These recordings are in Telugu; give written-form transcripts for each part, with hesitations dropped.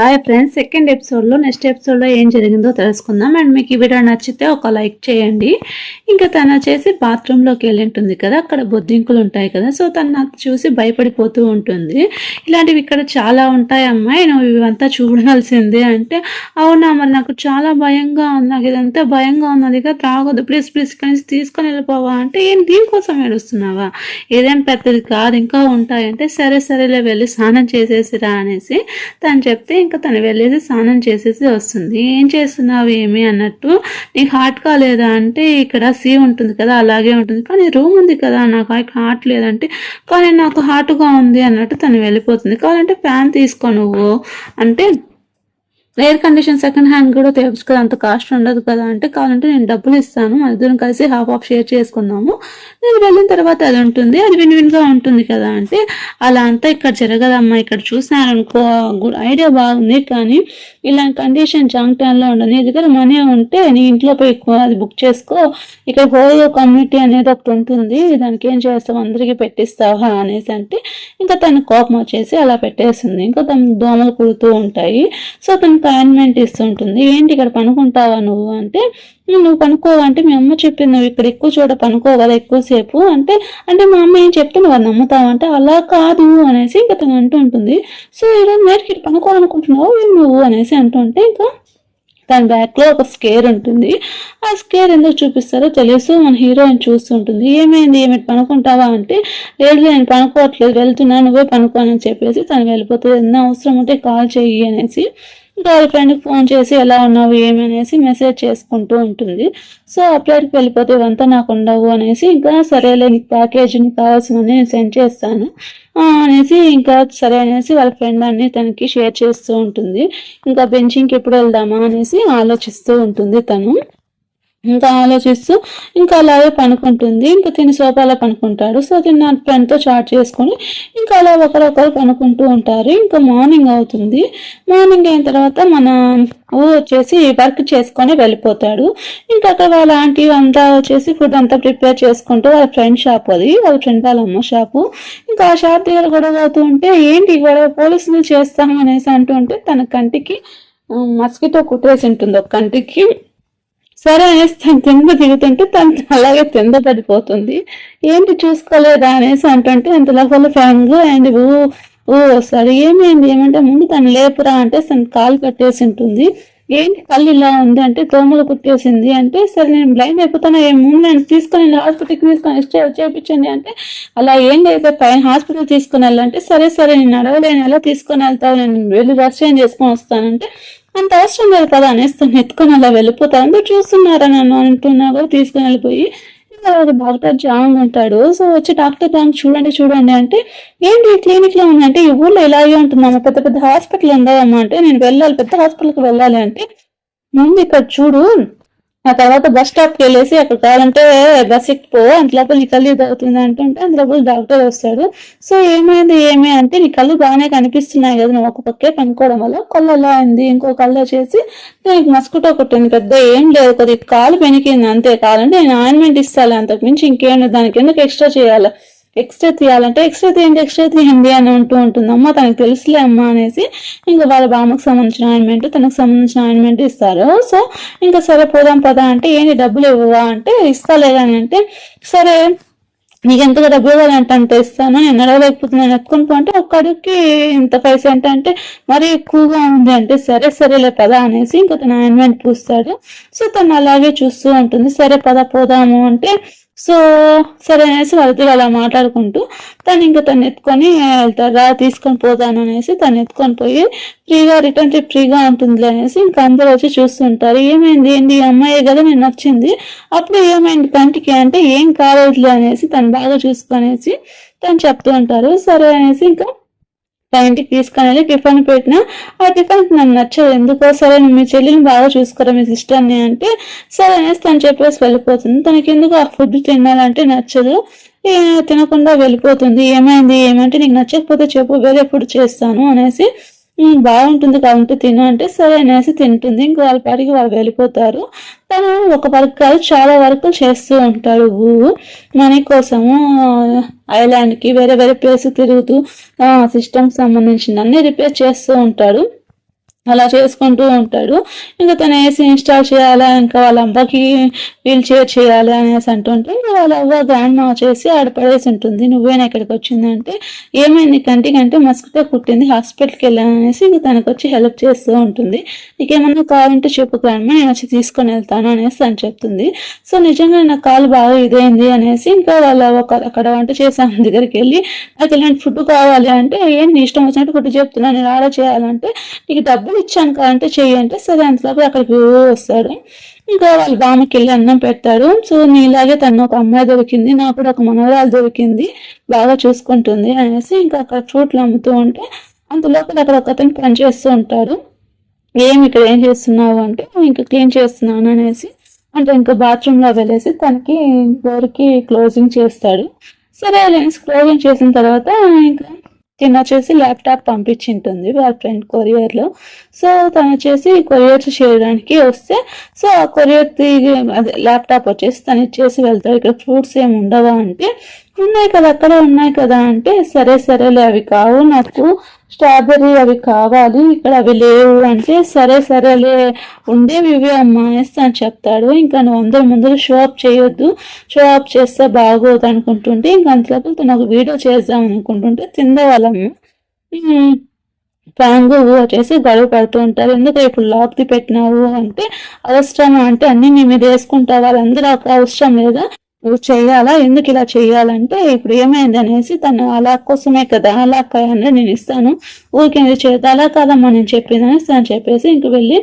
హాయ్ ఫ్రెండ్స్, సెకండ్ ఎపిసోడ్లో నెక్స్ట్ ఎపిసోడ్లో ఏం జరిగిందో తెలుసుకుందాం. అండ్ మీకు ఈ వీడియో నచ్చితే ఒక లైక్ చేయండి. ఇంకా తను వచ్చేసి బాత్రూంలోకి వెళ్ళి ఉంటుంది కదా, అక్కడ బొద్దింకులు ఉంటాయి కదా. సో తను నాకు చూసి భయపడిపోతూ ఉంటుంది. ఇలాంటివి ఇక్కడ చాలా ఉంటాయి అమ్మాయి, నువ్వు ఇవంతా చూడాల్సిందే అంటే, అవునా మరి నాకు చాలా భయంగా ఉంది, నాకు ఇదంతా భయంగా ఉన్నది కదా, తాగొద్దు ప్లీజ్ ప్లీజ్ కనీసం తీసుకొని వెళ్ళిపోవా అంటే, ఏం దీనికోసం ఏడుస్తున్నావా, ఏదేం పెద్దది కాదు ఇంకా ఉంటాయంటే, సరే సరేలే వెళ్ళి స్నానం చేసేసిరా అనేసి తను చెప్తే ఇంకా తను వెళ్ళేసి స్నానం చేసేసి వస్తుంది. ఏం చేస్తున్నావు ఏమి అన్నట్టు, నీకు హార్ట్ కాలేదా అంటే, ఇక్కడ సీ ఉంటుంది కదా అలాగే ఉంటుంది, కానీ రూమ్ ఉంది కదా నాకు హార్ట్ లేదంటే, కానీ నాకు హార్ట్గా ఉంది అన్నట్టు తను వెళ్ళిపోతుంది. కావాలంటే ఫ్యాన్ తీసుకో నువ్వు అంటే, ఎయిర్ కండిషన్ సెకండ్ హ్యాండ్ కూడా తేవచ్చు కదా, అంత కాస్ట్ ఉండదు కదా అంటే, కావాలంటే నేను డబ్బులు ఇస్తాను, మన ఇద్దరం కలిసి హాఫ్ ఆఫ్ షేర్ చేసుకుందాము, నేను వెళ్ళిన తర్వాత అది ఉంటుంది, అది విన్ విన్గా ఉంటుంది కదా అంటే, అలా అంతా ఇక్కడ జరగదమ్మా, ఇక్కడ చూసినారనుకో గుడ్ ఐడియా బాగుంది, కానీ ఇలాంటి కండిషన్ జంక్ టైంలో ఉండదు, నీ దగ్గర మనీ ఉంటే నీ ఇంట్లో పోయి అది బుక్ చేసుకో, ఇక్కడ హోయో కమ్యూనిటీ అనేది ఒకటి ఉంటుంది, దానికి ఏం చేస్తావు అందరికీ పెట్టిస్తావా అనేసి అంటే, ఇంకా తన కోపం వచ్చేసి అలా పెట్టేస్తుంది. ఇంకా తన దోమలు కుడుతూ ఉంటాయి. సో తను అపాయింట్మెంట్ ఇస్తుంటుంది. ఏంటి ఇక్కడ పనుకుంటావా నువ్వు అంటే, నువ్వు పనుకోవంటే మీ అమ్మ చెప్పింది, నువ్వు ఇక్కడ ఎక్కువ చోట పనుకోవాలి ఎక్కువసేపు అంటే, అంటే మా అమ్మ ఏం చెప్తే నువ్వు అది నమ్ముతావంటే, అలా కాదు అనేసి ఇంకా తను అంటూ ఉంటుంది. సో ఈరోజు నైట్కి ఇక్కడ పనుకోవాలనుకుంటున్నావు నువ్వు అనేసి అంటుంటే, ఇంకా దాని బ్యాక్లో ఒక స్కేర్ ఉంటుంది. ఆ స్కేర్ ఎందుకు చూపిస్తారో తెలుసు, మన హీరోయిన్ చూస్తుంటుంది. ఏమైంది ఏమిటి పనుకుంటావా అంటే, లేదు నేను పనుకోవట్లేదు వెళ్తున్నా, నువ్వే పనుకోనని చెప్పేసి తను వెళ్ళిపోతుంది. ఏదైనా అవసరం ఉంటే కాల్ చెయ్యి అనేసి గర్ల్ ఫ్రెండ్కి ఫోన్ చేసి ఎలా ఉన్నావు ఏమనేసి మెసేజ్ చేసుకుంటూ ఉంటుంది. సో అప్లైట్కి వెళ్ళిపోతే ఇవంతా నాకు ఉండవు అనేసి, ఇంకా సరేలే నీకు ప్యాకేజ్ నీకు కావాల్సినవి నేను సెండ్ చేస్తాను అనేసి, ఇంకా సరే అనేసి వాళ్ళ ఫ్రెండ్ అన్ని తనకి షేర్ చేస్తూ ఉంటుంది. ఇంకా బెంచింగ్కి ఎప్పుడు వెళ్దామా అనేసి ఆలోచిస్తూ ఉంటుంది తను. ఇంకా ఆలోచిస్తూ ఇంకా అలాగే పనుకుంటుంది. ఇంకా తిని సోఫాలో పనుకుంటాడు. సో తిన్న ఫ్రెండ్తో చాట్ చేసుకొని ఇంకా అలా ఒకరొకరు పనుకుంటూ ఉంటారు. ఇంకా మార్నింగ్ అవుతుంది. మార్నింగ్ అయిన తర్వాత మన వచ్చేసి వర్క్ చేసుకొని వెళ్ళిపోతాడు. ఇంకా అక్కడ వాళ్ళ ఆంటీ అంతా వచ్చేసి ఫుడ్ అంతా ప్రిపేర్ చేసుకుంటూ, వాళ్ళ ఫ్రెండ్ షాప్ అది, వాళ్ళ ఫ్రెండ్ వాళ్ళ అమ్మ షాపు. ఇంకా ఆ షాప్ దగ్గర గొడవ అవుతూ ఉంటే, ఏంటి గొడవ పోలీసులు చేస్తాము అనేసి అంటూ ఉంటే, తన కంటికి మస్కిటో కుట్టేసి ఉంటుంది ఒక కంటికి. సరే అనేసి తను కింద దిగుతుంటే తను అలాగే కింద పడిపోతుంది. ఏంటి చూసుకోలేదా అనేసి అంటుంటే, అంత లోపల ఫ్యాంగ్ అండ్ వస్తాడు. ఏమైంది ఏమంటే, ముందు తను లేపురా అంటే తను కాలు కట్టేసి ఉంటుంది. ఏంటి కళ్ళు ఇలా ఉంది అంటే, దోమలు కుట్టేసింది అంటే, సరే నేను బ్లైండ్ అయిపోతాను, ముందు నేను తీసుకొని హాస్పిటల్కి తీసుకొని చేయించండి అంటే, అలా ఏం లేదు పైన హాస్పిటల్ తీసుకుని వెళ్ళాలంటే, సరే సరే నేను అడగలేను ఎలా తీసుకొని వెళ్తావు, నేను వెళ్ళి డ్రెస్ చేంజ్ చేసుకొని వస్తానంటే, అంత అవసరం లేదు కదా అనేసి తను ఎత్తుకొని అలా వెళ్ళిపోతా, అందరూ చూస్తున్నారా నన్ను అంటున్నా కూడా తీసుకొని వెళ్ళిపోయి, డాక్టర్ జాంగ్ ఉంటాడు. సో వచ్చి డాక్టర్ జాంగ్ చూడండి అంటే, ఏంటి క్లినిక్ లో ఉందంటే, ఈ ఊళ్ళో ఇలాగే ఉంటుందమ్మా, పెద్ద పెద్ద హాస్పిటల్ ఉందామా అంటే, నేను వెళ్ళాలి పెద్ద హాస్పిటల్కి వెళ్ళాలి అంటే, ముందు ఇక్కడ చూడు, ఆ తర్వాత బస్ స్టాప్కి వెళ్ళేసి అక్కడ కావాలంటే బస్ ఎక్కిపో, అంతలోపల నీ కళ్ళు అవుతుంది అంటుంటే, అందులోపల డాక్టర్ వస్తాడు. సో ఏమి అంటే, నీ కళ్ళు బాగానే కనిపిస్తున్నాయి కదా, నువ్వు ఒక పక్కే పనుకోవడం వల్ల కళ్ళు అలా అయింది, ఇంకో కళ్ళు వచ్చేసి దానికి మస్కిటో కొట్టింది, పెద్ద ఏం లేదు కొద్దిగా కాలు పెనికింది అంతే, కావాలంటే నేను ఆయింట్మెంట్ ఇస్తాను, అంతకు మించి ఇంకేం దానికి ఎందుకు ఎక్స్ట్రా చేయాలి, ఎక్స్ట్రా తీయాలంటే ఎక్స్ట్రా తీయండి అని ఉంటూ ఉంటుంది. అమ్మ తనకు తెలుసులే అమ్మ అనేసి ఇంకా వాళ్ళ బామ్మకు సంబంధించిన ఆయింట్మెంట్ తనకు సంబంధించిన ఆయింట్మెంట్ ఇస్తారు. సో ఇంకా సరే పోదాం పదా అంటే, ఏంటి డబ్బులు ఇవ్వవా అంటే, ఇస్తాలేదని అంటే, సరే నీకు ఎంతగా డబ్బులు కావాలంటే అంత ఇస్తాను, నేను నడవలేకపోతున్నాను ఎత్తుకుంటూ అంటే, ఒక్క అడుగుకి ఇంత పైసా అంటే మరీ ఎక్కువగా ఉంది అంటే, సరే సరేలే పదా అనేసి ఇంకా తన ఆయింట్మెంట్ పూస్తాడు. సో తను అలాగే చూస్తూ ఉంటుంది. సరే పద పోదాము అంటే, సో సరే అనేసి వాళ్ళతో అలా మాట్లాడుకుంటూ తను ఇంకా తను ఎత్తుకొని వెళ్తారా, తీసుకొని పోతాను అనేసి తను ఎత్తుకొని పోయి ఫ్రీగా రిటర్న్ ట్రిప్ ఫ్రీగా ఉంటుంది అనేసి ఇంకా అందరూ వచ్చి చూస్తుంటారు. ఏమైంది ఏంటి అమ్మాయి కదా నేను నచ్చింది, అప్పుడు ఏమైంది కంటికి అంటే, ఏం కాలేదులే అనేసి తను బాగా చూసుకొనేసి తను చెప్తూ ఉంటారు. సరే అనేసి ఇంకా ఇంటికి తీసుకొని వెళ్ళి టిఫిన్ పెట్టిన, ఆ టిఫిన్ నాకు నచ్చదు ఎందుకో, సరే మీ చెల్లిని బాగా చూసుకోరా మీ సిస్టర్ని అంటే, సరే అనేసి తను చెప్పేసి వెళ్ళిపోతుంది. తనకి ఎందుకు ఆ ఫుడ్ తినాలంటే నచ్చదు, తినకుండా వెళ్ళిపోతుంది. ఏమైంది ఏమంటే, నీకు నచ్చకపోతే చెప్పు వేరే ఫుడ్ చేస్తాను అనేసి, బాగుంటుంది కాబట్టి తిను అంటే, సరే అనేసి తింటుంది. ఇంక వాళ్ళ పాటికి వాళ్ళు వెళ్ళిపోతారు. తను ఒక వర్క్ కాదు చాలా వర్కులు చేస్తూ ఉంటాడు. మనీ కోసము ఐలాండ్కి వేరే వేరే ప్లేస్ తిరుగుతూ సిస్టమ్కి సంబంధించిన అన్ని రిపేర్ చేస్తూ ఉంటాడు. అలా చేసుకుంటూ ఉంటాడు. ఇంకా తను ఏసీ ఇన్స్టాల్ చేయాలా, ఇంకా వాళ్ళ అమ్మకి వీల్ చైర్ చేయాలి అనేసి అంటుంటే, ఇంకా వాళ్ళ అవ్వ గ్రాండ్ మా చేసి ఆడ పడేసి ఉంటుంది. నువ్వేనా ఇక్కడికి వచ్చిందంటే, ఏమైంది కంటికంటే మస్కితో కుట్టింది, హాస్పిటల్కి వెళ్ళాను అనేసి ఇంక తనకు వచ్చి హెల్ప్ చేస్తూ ఉంటుంది. నీకేమన్నా కావాలంటే చెప్పు గ్రాండ్ మా, నేను వచ్చి తీసుకొని వెళ్తాను అనేసి తను చెప్తుంది. సో నిజంగా నా కాలు బాగా ఇదైంది అనేసి ఇంకా వాళ్ళ అక్కడ వంట చేసే దగ్గరికి వెళ్ళి, నాకు ఇలాంటి ఫుడ్ కావాలి అంటే, ఏంటి నీ ఇష్టం వచ్చినట్టు ఫుడ్ చెప్తున్నాను, నేను ఆర్డర్ చేయాలంటే నీకు డబ్బులు ఇచ్చాను అంటే చెయ్యి అంటే, సరే అంతలోపు అక్కడికి వస్తాడు. ఇంకా వాళ్ళ బామ్మకి వెళ్ళి అన్నం పెడతాడు. సో నీలాగే తను ఒక అమ్మాయి దొరికింది, నాకు కూడా ఒక మనవరాలు దొరికింది, బాగా చూసుకుంటుంది అనేసి ఇంకా అక్కడ ఫ్రూట్లు అమ్ముతూ ఉంటే అంతలోపల అక్కడ ఒక అతను పని చేస్తూ ఉంటాడు. ఇక్కడ ఏం చేస్తున్నావు అంటే, ఇంకా క్లీన్ చేస్తున్నాను అనేసి అంటే ఇంకా బాత్రూంలో వెళ్ళేసి తనకి డోర్కి క్లోజింగ్ చేస్తాడు. సరే అనేసి క్లోజింగ్ చేసిన తర్వాత ఇంకా తిన వచ్చేసి ల్యాప్టాప్ పంపించింటుంది వాళ్ళ ఫ్రెండ్ కొరియర్లో. సో తను వచ్చేసి కొరియర్ చేయడానికి వస్తే, సో ఆ కొరియర్ అదే ల్యాప్టాప్ వచ్చేసి తను ఇచ్చేసి వెళ్తాడు. ఇక్కడ ఫ్రూట్స్ ఏమి ఉండవా అంటే, ఉన్నాయి కదా అక్కడే ఉన్నాయి కదా అంటే, సరేలే అవి కావు, నాకు స్ట్రాబెర్రీ అవి కావాలి, ఇక్కడ అవి లేవు అంటే, సరేలే ఉండేవి ఇవే అమ్మా అనేసి అని చెప్తాడు. ఇంకా నువ్వు అందరి ముందు షో అప్ చేయొద్దు, షో అప్ చేస్తే బాగోదు అనుకుంటుంటే, ఇంకా అంతలోపు తను ఒక వీడియో చేద్దాం అనుకుంటుంటే తిందవాళ్ళము ప్రాంగు వచ్చేసి గడువు పెడుతూ ఉంటారు. ఎందుకు ఇప్పుడు లాక్ది పెట్టినావు అంటే, అవసరం అంటే అన్ని నీ మీద వేసుకుంటావు, వాళ్ళందరూ అవసరం లేదా, నువ్వు చెయ్యాలా, ఎందుకు ఇలా చెయ్యాలంటే, ఇప్పుడు ఏమైంది అనేసి తను అలా కోసమే కదా, అలా 500 నేను ఇస్తాను, ఊరికే చేయదు, అలా కాదమ్మా నేను చెప్పిందని తను చెప్పేసి ఇంక వెళ్ళి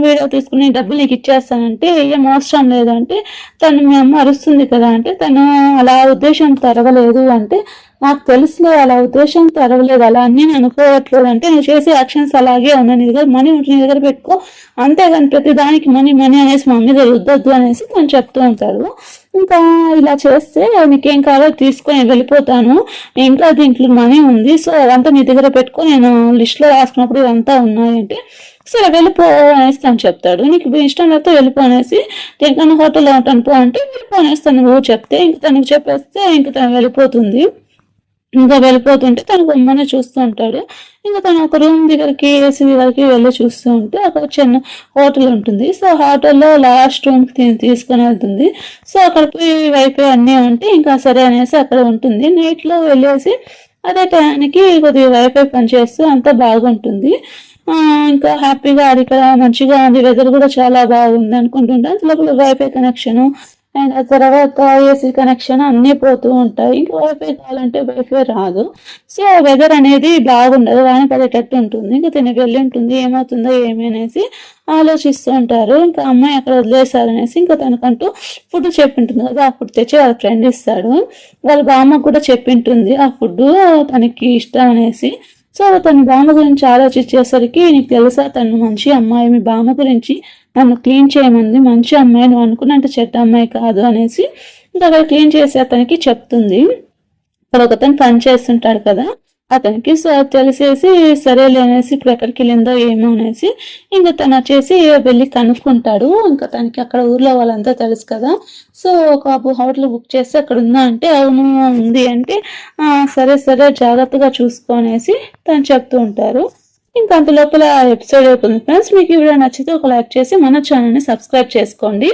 వీడియో తీసుకుని డబ్బులు నీకు ఇచ్చేస్తానంటే, ఏం అవసరం లేదంటే, తను మీ అమ్మ అరుస్తుంది కదా అంటే, తను అలా ఉద్దేశం తరగలేదు అంటే, నాకు తెలుసులే అలా ఉద్దేశం తరగలేదు, అలా అన్నీ నేను అనుకోవట్లేదు అంటే, నేను చేసే యాక్షన్స్ అలాగే ఉన్నాయి, నీ దగ్గర మనీ ఉంటే నీ దగ్గర పెట్టుకో, అంతేగాని ప్రతి దానికి మనీ అనేసి మా మీద రుద్దొద్దు అనేసి తను చెప్తూ ఉంటాడు. ఇంకా ఇలా చేస్తే నీకేం కావాలో తీసుకొని వెళ్ళిపోతాను, ఇంకా దీంట్లో మనీ ఉంది, సో అదంతా నీ దగ్గర పెట్టుకో, నేను లిస్ట్లో రాసుకున్నప్పుడు ఇదంతా ఉన్నాయంటే, సరే వెళ్ళిపో అనేసి తను చెప్తాడు. నీకు ఇష్టం లేకపోతే వెళ్ళిపో అనేసి, దేనికన్నా హోటల్లో ఉంటాను పో అంటే వెళ్ళిపో అనేసి తను చెప్తే, ఇంక తనకు చెప్పేస్తే ఇంక తను వెళ్ళిపోతుంది. ఇంకా వెళ్ళిపోతుంటే తను బొమ్మనే చూస్తూ ఉంటాడు. ఇంకా తను ఒక రూమ్ దగ్గరికి ఏసీ దగ్గరికి వెళ్ళి చూస్తూ ఉంటే అక్కడ చిన్న హోటల్ ఉంటుంది. సో హోటల్లో లాస్ట్ రూమ్కి తీసుకొని వెళ్తుంది. సో అక్కడ పోయి వైఫై అన్నీ ఉంటే ఇంకా సరే అనేసి అక్కడ ఉంటుంది. నైట్లో వెళ్ళేసి అదే టైంకి కొద్దిగా వైఫై పనిచేస్తూ అంతా బాగుంటుంది. ఇంకా హ్యాపీగా అది ఇక్కడ మంచిగా ఉంది, వెదర్ కూడా చాలా బాగుంది అనుకుంటుంటే లోపల వైఫై కనెక్షను అండ్ ఆ తర్వాత ఏసీ కనెక్షన్ అన్నీ పోతూ ఉంటాయి. ఇంకా వైఫై కావాలంటే వైఫై రాదు. సో వెదర్ అనేది బాగుండదు, వాన పడేటట్టు ఉంటుంది. ఇంకా తిని వెళ్ళి ఉంటుంది, ఏమవుతుందో ఏమనేసి ఆలోచిస్తూ ఉంటారు. ఇంకా అమ్మాయి అక్కడ వదిలేశారనేసి ఇంకా తనకంటూ ఫుడ్ చెప్పింటుంది కదా, ఆ ఫుడ్ తెచ్చి వాళ్ళ ఫ్రెండ్ ఇస్తాడు. వాళ్ళ బామ్మకు కూడా చెప్పింటుంది ఆ ఫుడ్ తనకి ఇష్టం అనేసి. సో తన బామ్మ గురించి ఆలోచించేసరికి, నీకు తెలుసా తను మంచి అమ్మాయి, మీ బామ్మ గురించి నన్ను క్లీన్ చేయమంది, మంచి అమ్మాయి, నువ్వు అనుకున్నట్టు చెడ్డ అమ్మాయి కాదు అనేసి ఇంకా అక్కడ క్లీన్ చేసి అతనికి చెప్తుంది. అక్కడ ఒకతను పని చేస్తుంటాడు కదా అతనికి. సో తెలిసేసి సరేలే అనేసి ఇప్పుడు ఎక్కడికి వెళ్ళిందో ఏమో అనేసి ఇంకా తను వచ్చేసి వెళ్ళి కనుక్కుంటాడు. ఇంకా తనకి అక్కడ ఊర్లో వాళ్ళంతా తెలుసు కదా. సో ఒక హోటల్ బుక్ చేస్తే అక్కడ ఉందా అంటే, అవును ఉంది అంటే, సరే జాగ్రత్తగా చూసుకో అనేసి తను చెప్తూ ఉంటారు. ఇంకా అంత లోపల ఎపిసోడ్ అవుతుంది ఫ్రెండ్స్. మీకు ఈ వీడియో నచ్చితే ఒక లైక్ చేసి మన ఛానల్ని సబ్స్క్రైబ్ చేసుకోండి.